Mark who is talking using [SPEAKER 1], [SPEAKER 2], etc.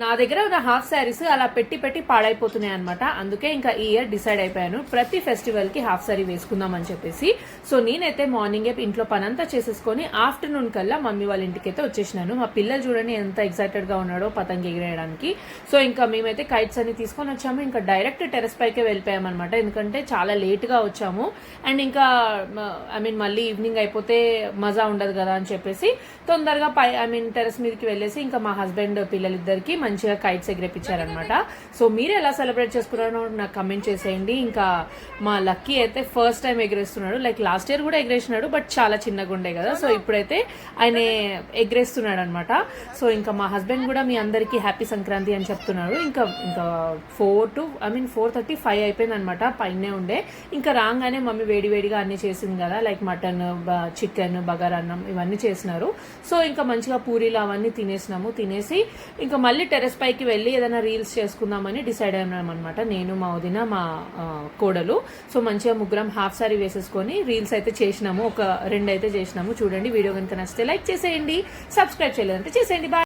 [SPEAKER 1] నా దగ్గర ఉన్న హాఫ్ శారీస్ అలా పెట్టి పెట్టి పాడైపోతున్నాయి అనమాట. అందుకే ఇంకా ఈ ఇయర్ డిసైడ్ అయిపోయాను ప్రతి ఫెస్టివల్ కి హాఫ్ శారీ వేసుకుందాం అని చెప్పేసి. సో నేనైతే మార్నింగే ఇంట్లో పనంతా చేసేసుకొని ఆఫ్టర్నూన్ కల్లా మమ్మీ వాళ్ళ ఇంటికి అయితే వచ్చేసినాను. మా పిల్లలు చూడండి ఎంత ఎక్సైటెడ్ గా ఉన్నాడో పతంగి ఎగిరేయడానికి. సో ఇంకా మేమైతే కైట్స్ అన్ని తీసుకొని వచ్చాము. ఇంకా డైరెక్ట్ టెరెస్ పైకే వెళ్ళిపోయాం అనమాట. ఎందుకంటే చాలా లేట్ గా వచ్చాము అండ్ ఇంకా మళ్ళీ ఈవినింగ్ అయిపోతే మజా ఉండదు కదా అని చెప్పేసి తొందరగా టెరెస్ మీదకి వెళ్ళేసి ఇంకా మా హస్బెండ్ పిల్లలిద్దరికి మంచిగా కైట్స్ ఎగిరేపించారనమాట. సో మీరు ఎలా సెలబ్రేట్ చేసుకున్నారో నాకు కమెంట్ చేసేయండి. ఇంకా మా లక్కీ అయితే ఫస్ట్ టైం ఎగిరేస్తున్నాడు. లైక్ లాస్ట్ ఇయర్ కూడా ఎగిరేసినాడు, బట్ చాలా చిన్నగా ఉండే కదా. సో ఇప్పుడైతే ఆయన ఎగిరేస్తున్నాడు అనమాట. సో ఇంకా మా హస్బెండ్ కూడా మీ అందరికీ హ్యాపీ సంక్రాంతి అని చెప్తున్నాడు. ఇంకా 4:30, 5 అయిపోయింది అనమాట. పైనే ఉండే ఇంకా రాగానే మమ్మీ వేడివేడిగా అన్ని చేసింది కదా, లైక్ మటన్, చికెన్, బగారన్నం ఇవన్నీ చేసినారు. సో ఇంకా మంచిగా పూరీలు అవన్నీ తినేసి ఇంకా మళ్ళీ టెరెస్ పైకి వెళ్ళి ఏదైనా రీల్స్ చేసుకుందామని డిసైడ్ అయినాం అనమాట. నేను, మా వదిన, మా కోడలు. సో మంచిగా ముగ్గురం హాఫ్ సారీ వేసేసుకొని రీల్స్ అయితే చేసినాము. ఒక 2 అయితే చేసినాము. చూడండి, వీడియో కనుక నచ్చితే లైక్ చేసేయండి, సబ్స్క్రైబ్ చేయలేదంటే చేసేయండి. బాయ్.